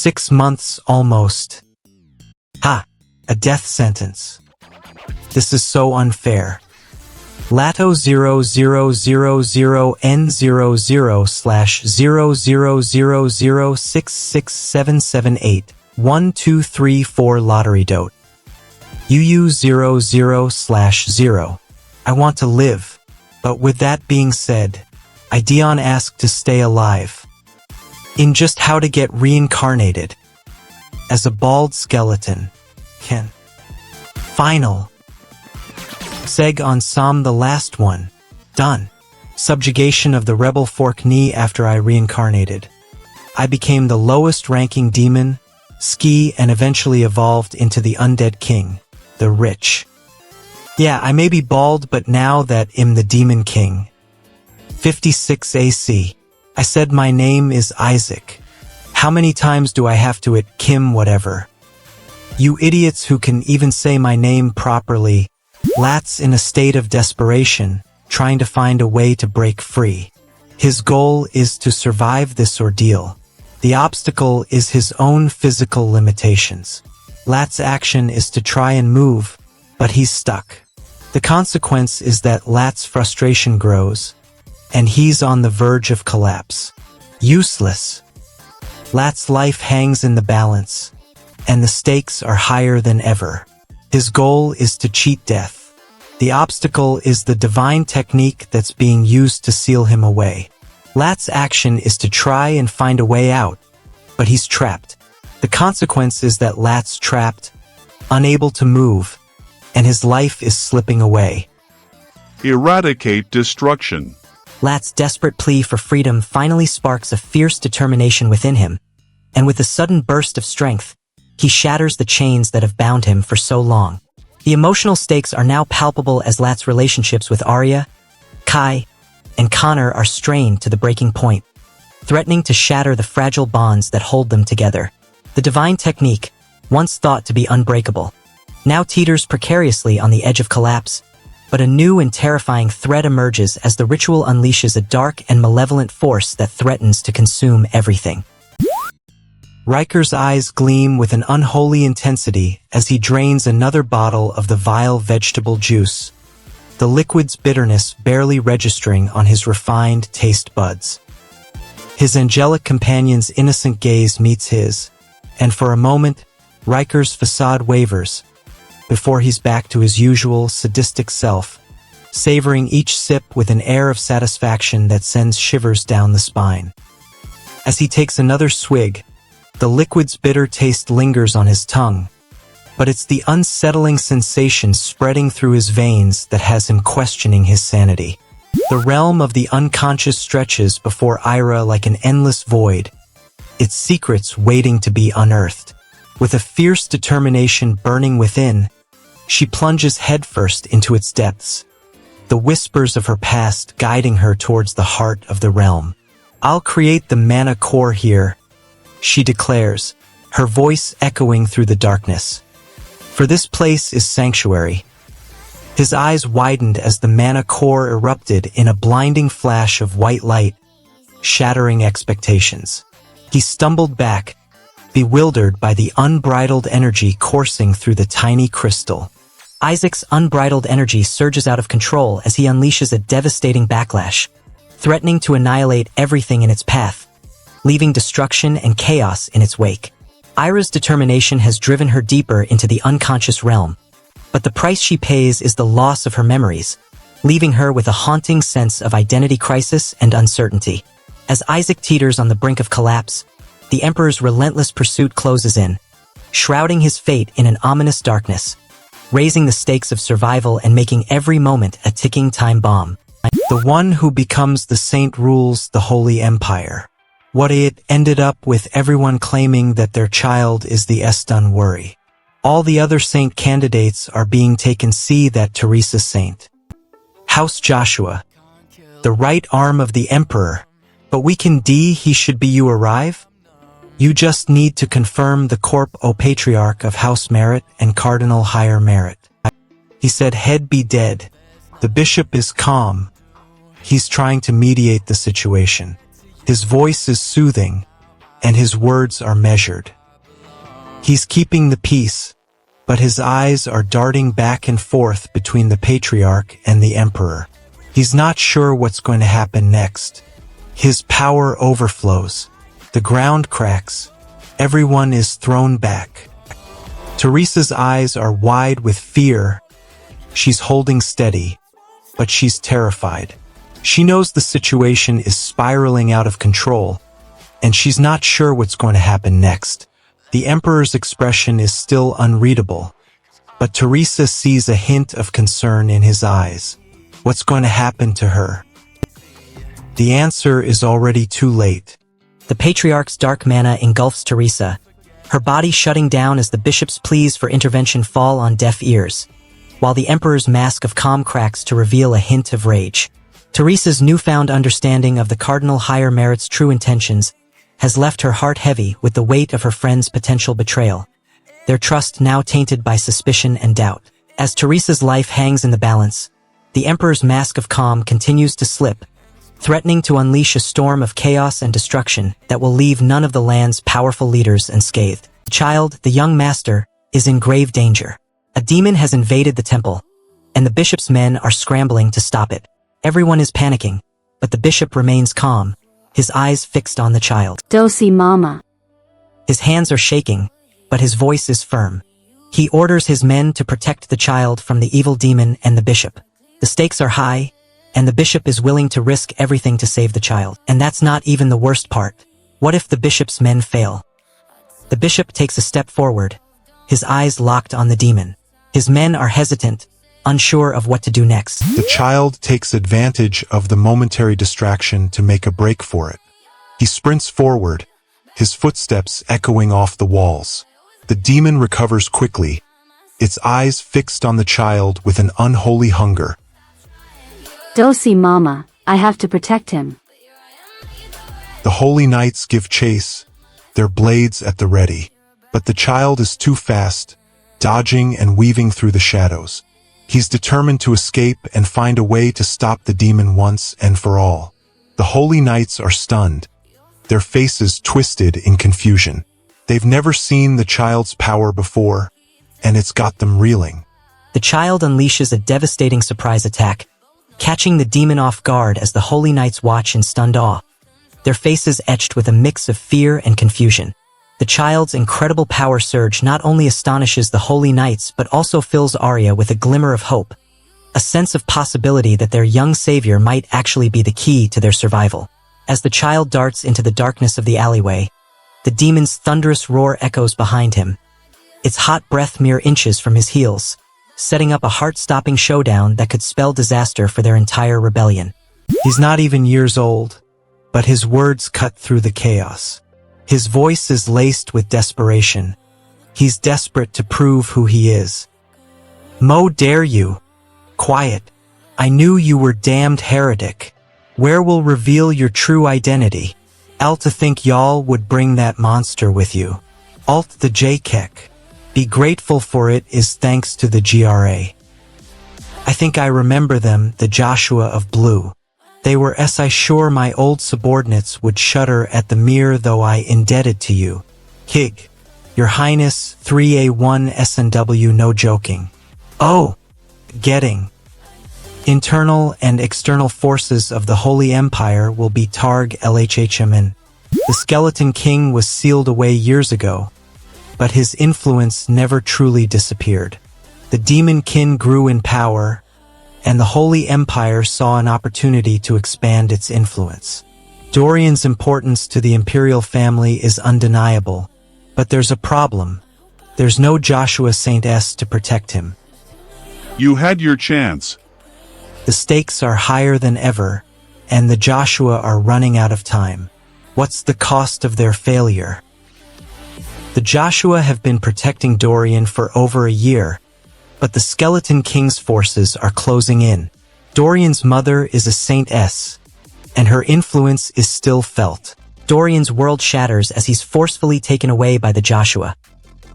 6 months almost. Ha! A death sentence. This is so unfair. Lato 0000N00066778 lottery dote. UU00/0. I want to live. But with that being said, Ideon asked to stay alive. In just how to get reincarnated. As a bald skeleton. Can. Final. Seg on Sam the last one. Done. Subjugation of the rebel fork knee after I reincarnated. I became the lowest ranking demon, ski, and eventually evolved into the undead king, the rich. Yeah, I may be bald, but now that I'm the demon king. 56 AC. I said my name is Isaac. How many times do I have to it Kim whatever? You idiots who can even say my name properly. Lat's in a state of desperation, trying to find a way to break free. His goal is to survive this ordeal. The obstacle is his own physical limitations. Lat's action is to try and move, but he's stuck. The consequence is that Lat's frustration grows, and he's on the verge of collapse. Useless. Lat's life hangs in the balance, and the stakes are higher than ever. His goal is to cheat death. The obstacle is the divine technique that's being used to seal him away. Lat's action is to try and find a way out, but he's trapped. The consequence is that Lat's trapped, unable to move, and his life is slipping away. Eradicate destruction. Lat's desperate plea for freedom finally sparks a fierce determination within him, and with a sudden burst of strength, he shatters the chains that have bound him for so long. The emotional stakes are now palpable as Lat's relationships with Arya, Kai, and Connor are strained to the breaking point, threatening to shatter the fragile bonds that hold them together. The divine technique, once thought to be unbreakable, now teeters precariously on the edge of collapse, but a new and terrifying threat emerges as the ritual unleashes a dark and malevolent force that threatens to consume everything. Riker's eyes gleam with an unholy intensity as he drains another bottle of the vile vegetable juice, the liquid's bitterness barely registering on his refined taste buds. His angelic companion's innocent gaze meets his, and for a moment, Riker's facade wavers, before he's back to his usual sadistic self, savoring each sip with an air of satisfaction that sends shivers down the spine. As he takes another swig, the liquid's bitter taste lingers on his tongue, but it's the unsettling sensation spreading through his veins that has him questioning his sanity. The realm of the unconscious stretches before Ira like an endless void, its secrets waiting to be unearthed. With a fierce determination burning within, she plunges headfirst into its depths, the whispers of her past guiding her towards the heart of the realm. "I'll create the mana core here," she declares, her voice echoing through the darkness. "For this place is sanctuary." His eyes widened as the mana core erupted in a blinding flash of white light, shattering expectations. He stumbled back, bewildered by the unbridled energy coursing through the tiny crystal. Isaac's unbridled energy surges out of control as he unleashes a devastating backlash, threatening to annihilate everything in its path, leaving destruction and chaos in its wake. Ira's determination has driven her deeper into the unconscious realm, but the price she pays is the loss of her memories, leaving her with a haunting sense of identity crisis and uncertainty. As Isaac teeters on the brink of collapse, the Emperor's relentless pursuit closes in, shrouding his fate in an ominous darkness, raising the stakes of survival and making every moment a ticking time bomb. The one who becomes the saint rules the Holy Empire. What it ended up with everyone claiming that their child is the Eston worry. All the other saint candidates are being taken. See that Teresa Saint. House Joshua. The right arm of the Emperor. But we can he should be you arrive? You just need to confirm the Corp O Patriarch of House Merit and Cardinal Higher Merit. He said head be dead. The bishop is calm. He's trying to mediate the situation. His voice is soothing, and his words are measured. He's keeping the peace, but his eyes are darting back and forth between the patriarch and the emperor. He's not sure what's going to happen next. His power overflows. The ground cracks. Everyone is thrown back. Teresa's eyes are wide with fear. She's holding steady, but she's terrified. She knows the situation is spiraling out of control, and she's not sure what's going to happen next. The emperor's expression is still unreadable, but Teresa sees a hint of concern in his eyes. What's going to happen to her? The answer is already too late. The patriarch's dark mana engulfs Teresa, her body shutting down as the bishop's pleas for intervention fall on deaf ears, while the emperor's mask of calm cracks to reveal a hint of rage. Teresa's newfound understanding of the Cardinal Higher Merit's true intentions has left her heart heavy with the weight of her friend's potential betrayal, their trust now tainted by suspicion and doubt. As Teresa's life hangs in the balance, the Emperor's mask of calm continues to slip, threatening to unleash a storm of chaos and destruction that will leave none of the land's powerful leaders unscathed. The child, the young master, is in grave danger. A demon has invaded the temple, and the bishop's men are scrambling to stop it. Everyone is panicking, but the bishop remains calm, his eyes fixed on the child. Dosi mama. His hands are shaking, but his voice is firm. He orders his men to protect the child from the evil demon and the bishop. The stakes are high, and the bishop is willing to risk everything to save the child. And that's not even the worst part. What if the bishop's men fail? The bishop takes a step forward, his eyes locked on the demon. His men are hesitant, unsure of what to do next. The child takes advantage of the momentary distraction to make a break for it. He sprints forward, his footsteps echoing off the walls. The demon recovers quickly, its eyes fixed on the child with an unholy hunger. Dosi mama, I have to protect him. The holy knights give chase, their blades at the ready. But the child is too fast, dodging and weaving through the shadows. He's determined to escape and find a way to stop the demon once and for all. The holy knights are stunned, their faces twisted in confusion. They've never seen the child's power before, and it's got them reeling. The child unleashes a devastating surprise attack, catching the demon off guard as the holy knights watch in stunned awe, their faces etched with a mix of fear and confusion. The child's incredible power surge not only astonishes the holy knights but also fills Arya with a glimmer of hope, a sense of possibility that their young savior might actually be the key to their survival. As the child darts into the darkness of the alleyway, the demon's thunderous roar echoes behind him, its hot breath mere inches from his heels, setting up a heart-stopping showdown that could spell disaster for their entire rebellion. He's not even years old, but his words cut through the chaos. His voice is laced with desperation. He's desperate to prove who he is. "Mo dare you? Quiet. I knew you were damned heretic. Where will reveal your true identity? Alt to think y'all would bring that monster with you. Alt the JKEK. Be grateful for it is thanks to the GRA. I think I remember them, the Joshua of Blue. They were I sure my old subordinates would shudder at the mere though I indebted to you. Hig. Your Highness, 3A1 SNW no joking. Oh! Getting. Internal and external forces of the Holy Empire will be Targ LHHMN. The Skeleton King was sealed away years ago, but his influence never truly disappeared. The Demon Kin grew in power, and the Holy Empire saw an opportunity to expand its influence. Dorian's importance to the imperial family is undeniable, but there's a problem. There's no Joshua St. S to protect him. You had your chance. The stakes are higher than ever, and the Joshua are running out of time. What's the cost of their failure? The Joshua have been protecting Dorian for over a year, but the Skeleton King's forces are closing in. Dorian's mother is a Saint S, and her influence is still felt. Dorian's world shatters as he's forcefully taken away by the Joshua,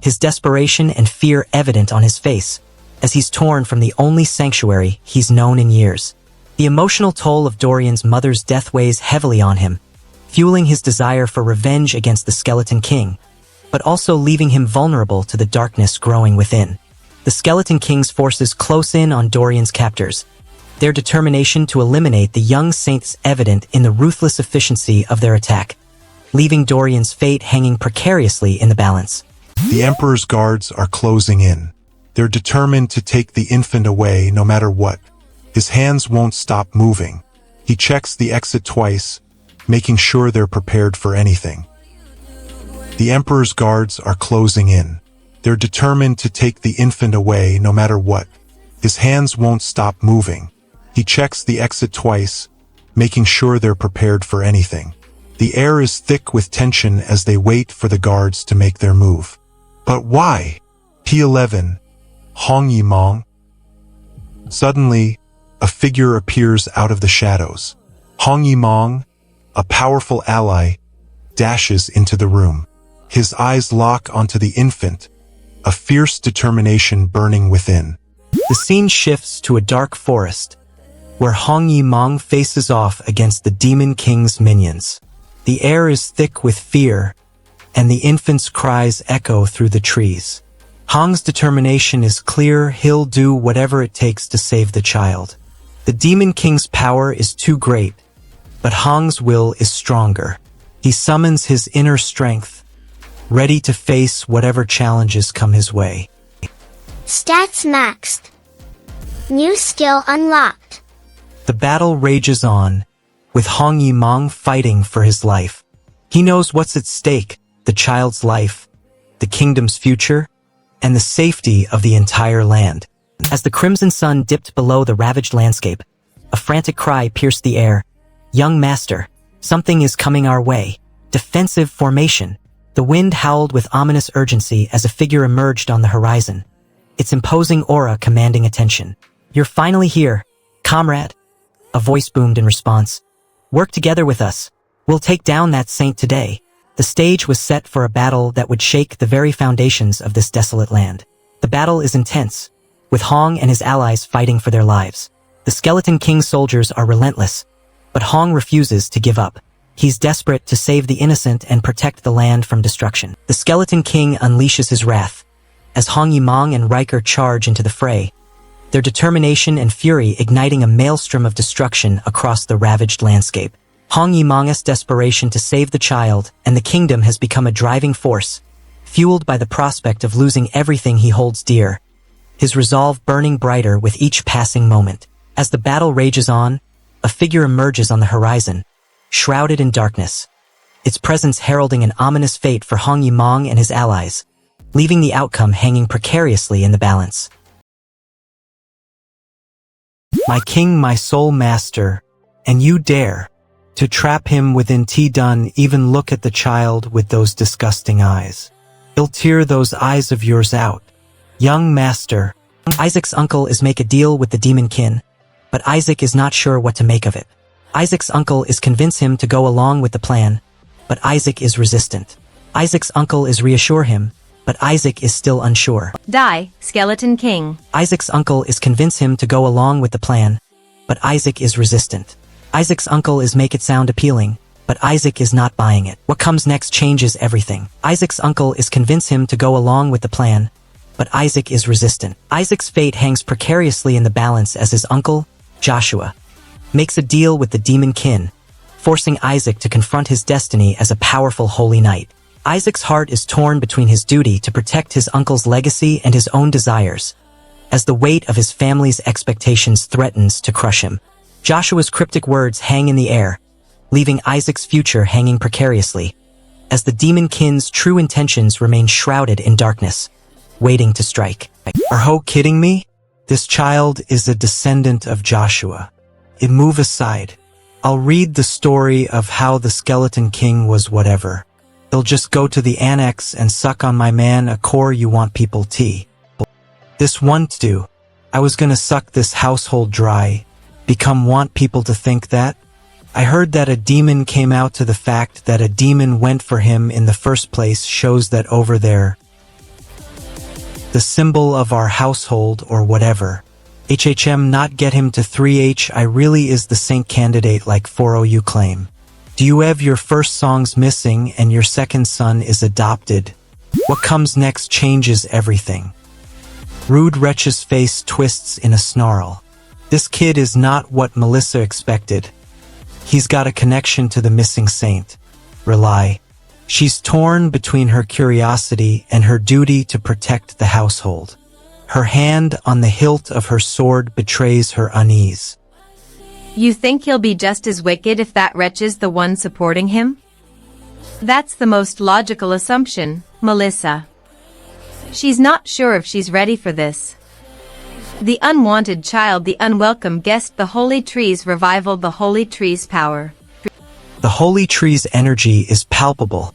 his desperation and fear evident on his face, as he's torn from the only sanctuary he's known in years. The emotional toll of Dorian's mother's death weighs heavily on him, fueling his desire for revenge against the Skeleton King, but also leaving him vulnerable to the darkness growing within. The Skeleton King's forces close in on Dorian's captors, their determination to eliminate the young saints evident in the ruthless efficiency of their attack, leaving Dorian's fate hanging precariously in the balance. The Emperor's guards are closing in. They're determined to take the infant away no matter what. His hands won't stop moving. He checks the exit twice, making sure they're prepared for anything. The Emperor's guards are closing in. They're determined to take the infant away no matter what. His hands won't stop moving. He checks the exit twice, making sure they're prepared for anything. The air is thick with tension as they wait for the guards to make their move. But why? P11. Hong Yimong. Suddenly, a figure appears out of the shadows. Hong Yimong, a powerful ally, dashes into the room. His eyes lock onto the infant, a fierce determination burning within. The scene shifts to a dark forest, where Hong Yimong faces off against the Demon King's minions. The air is thick with fear, and the infant's cries echo through the trees. Hong's determination is clear. He'll do whatever it takes to save the child. The Demon King's power is too great, but Hong's will is stronger. He summons his inner strength, ready to face whatever challenges come his way. Stats maxed. New skill unlocked. The battle rages on, with Hong Yimong fighting for his life. He knows what's at stake: the child's life, the kingdom's future, and the safety of the entire land. As the crimson sun dipped below the ravaged landscape, a frantic cry pierced the air. "Young master, something is coming our way. Defensive formation." The wind howled with ominous urgency as a figure emerged on the horizon, its imposing aura commanding attention. "You're finally here, comrade," a voice boomed in response. "Work together with us. We'll take down that saint today." The stage was set for a battle that would shake the very foundations of this desolate land. The battle is intense, with Hong and his allies fighting for their lives. The Skeleton King's soldiers are relentless, but Hong refuses to give up. He's desperate to save the innocent and protect the land from destruction. The Skeleton King unleashes his wrath, as Hong Yimong and Riker charge into the fray, their determination and fury igniting a maelstrom of destruction across the ravaged landscape. Hong Yimong's desperation to save the child and the kingdom has become a driving force, fueled by the prospect of losing everything he holds dear, his resolve burning brighter with each passing moment. As the battle rages on, a figure emerges on the horizon, shrouded in darkness, its presence heralding an ominous fate for Hong Yimong and his allies, leaving the outcome hanging precariously in the balance. "My king, my soul master, and you dare to trap him within T-Dun, even look at the child with those disgusting eyes. He'll tear those eyes of yours out. Young master." Isaac's uncle is make a deal with the Demon Kin, but Isaac is not sure what to make of it. Isaac's uncle is convince him to go along with the plan, but Isaac is resistant. Isaac's uncle is reassure him, but Isaac is still unsure. Die, Skeleton King. Isaac's uncle is convince him to go along with the plan, but Isaac is resistant. Isaac's uncle is make it sound appealing, but Isaac is not buying it. What comes next changes everything. Isaac's uncle is convince him to go along with the plan, but Isaac is resistant. Isaac's fate hangs precariously in the balance as his uncle, Joshua, makes a deal with the Demon Kin, forcing Isaac to confront his destiny as a powerful holy knight. Isaac's heart is torn between his duty to protect his uncle's legacy and his own desires, as the weight of his family's expectations threatens to crush him. Joshua's cryptic words hang in the air, leaving Isaac's future hanging precariously, as the Demon Kin's true intentions remain shrouded in darkness, waiting to strike. "Are ho kidding me? This child is a descendant of Joshua. Move aside. I'll read the story of how the Skeleton King was whatever. He'll just go to the annex and suck on my man a core you want people tea. This won't do. I was gonna suck this household dry. Become want people to think that? I heard that a demon came out to the fact that a demon went for him in the first place shows that over there. The symbol of our household or whatever. HHM not get him to 3H I really is the saint candidate like 40 you claim. Do you have your first songs missing and your second son is adopted? What comes next changes everything. Rude Wretch's face twists in a snarl. This kid is not what Melissa expected. He's got a connection to the missing saint. Rely. She's torn between her curiosity and her duty to protect the household. Her hand on the hilt of her sword betrays her unease. You think he'll be just as wicked if that wretch is the one supporting him? That's the most logical assumption, Melissa. She's not sure if she's ready for this. The unwanted child, the unwelcome guest, the holy tree's revival, the holy tree's power. The holy tree's energy is palpable,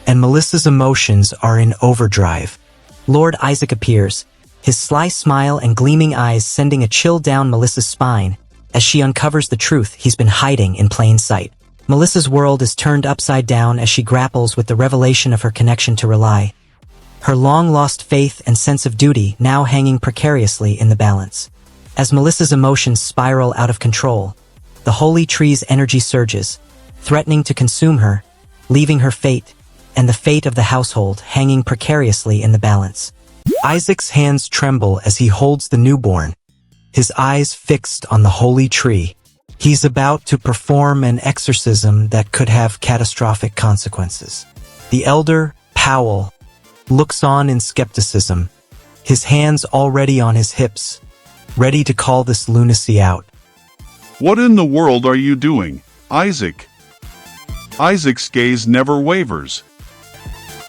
and Melissa's emotions are in overdrive. Lord Isaac appears, his sly smile and gleaming eyes sending a chill down Melissa's spine as she uncovers the truth he's been hiding in plain sight. Melissa's world is turned upside down as she grapples with the revelation of her connection to Rely. Her long-lost faith and sense of duty now hanging precariously in the balance. As Melissa's emotions spiral out of control, the holy tree's energy surges, threatening to consume her, leaving her fate and the fate of the household hanging precariously in the balance. Isaac's hands tremble as he holds the newborn, his eyes fixed on the holy tree. He's about to perform an exorcism that could have catastrophic consequences. The elder, Powell, looks on in skepticism, his hands already on his hips, ready to call this lunacy out. What in the world are you doing, Isaac? Isaac's gaze never wavers.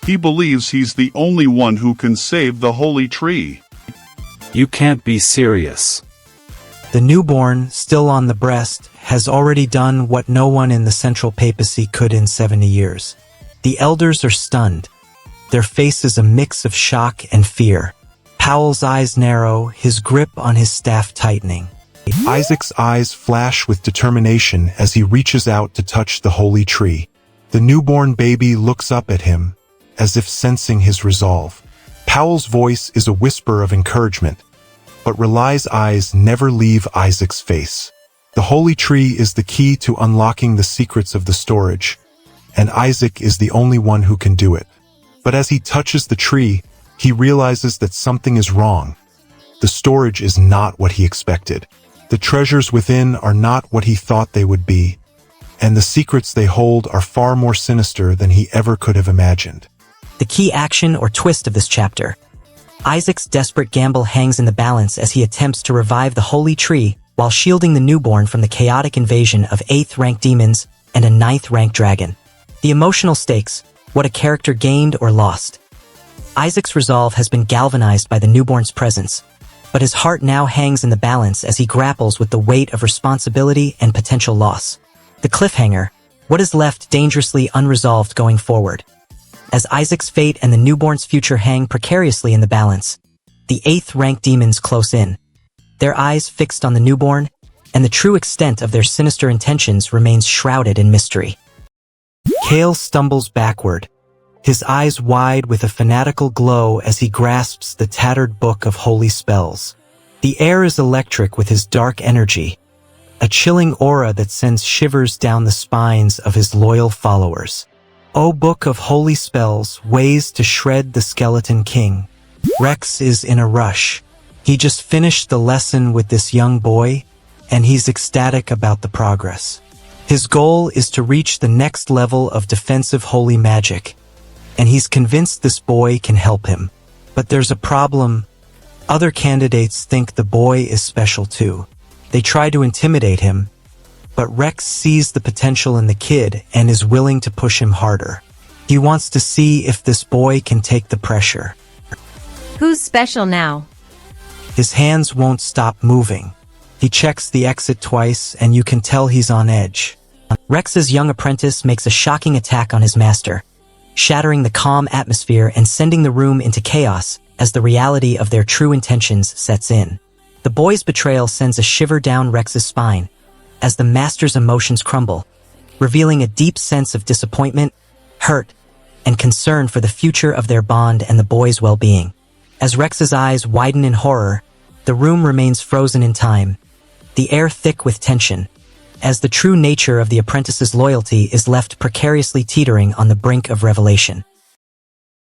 He believes he's the only one who can save the holy tree. You can't be serious. The newborn, still on the breast, has already done what no one in the Central Papacy could in 70 years. The elders are stunned. Their faces a mix of shock and fear. Powell's eyes narrow, his grip on his staff tightening. Isaac's eyes flash with determination as he reaches out to touch the holy tree. The newborn baby looks up at him, as if sensing his resolve. Powell's voice is a whisper of encouragement, but Rely's eyes never leave Isaac's face. The holy tree is the key to unlocking the secrets of the storage, and Isaac is the only one who can do it. But as he touches the tree, he realizes that something is wrong. The storage is not what he expected. The treasures within are not what he thought they would be, and the secrets they hold are far more sinister than he ever could have imagined. The key action or twist of this chapter. Isaac's desperate gamble hangs in the balance as he attempts to revive the holy tree while shielding the newborn from the chaotic invasion of 8th-rank demons and a 9th-rank dragon. The emotional stakes, what a character gained or lost. Isaac's resolve has been galvanized by the newborn's presence, but his heart now hangs in the balance as he grapples with the weight of responsibility and potential loss. The cliffhanger, what is left dangerously unresolved going forward. As Isaac's fate and the newborn's future hang precariously in the balance, the 8th-rank demons close in, their eyes fixed on the newborn, and the true extent of their sinister intentions remains shrouded in mystery. Kale stumbles backward, his eyes wide with a fanatical glow as he grasps the tattered book of holy spells. The air is electric with his dark energy, a chilling aura that sends shivers down the spines of his loyal followers. O Book of Holy Spells, ways to shred the Skeleton King. Rex is in a rush. He just finished the lesson with this young boy, and he's ecstatic about the progress. His goal is to reach the next level of defensive holy magic, and he's convinced this boy can help him. But there's a problem. Other candidates think the boy is special too. They try to intimidate him, but Rex sees the potential in the kid and is willing to push him harder. He wants to see if this boy can take the pressure. Who's special now? His hands won't stop moving. He checks the exit twice and you can tell he's on edge. Rex's young apprentice makes a shocking attack on his master, shattering the calm atmosphere and sending the room into chaos as the reality of their true intentions sets in. The boy's betrayal sends a shiver down Rex's spine as the master's emotions crumble, revealing a deep sense of disappointment, hurt, and concern for the future of their bond and the boy's well-being. As Rex's eyes widen in horror, the room remains frozen in time, the air thick with tension, as the true nature of the apprentice's loyalty is left precariously teetering on the brink of revelation.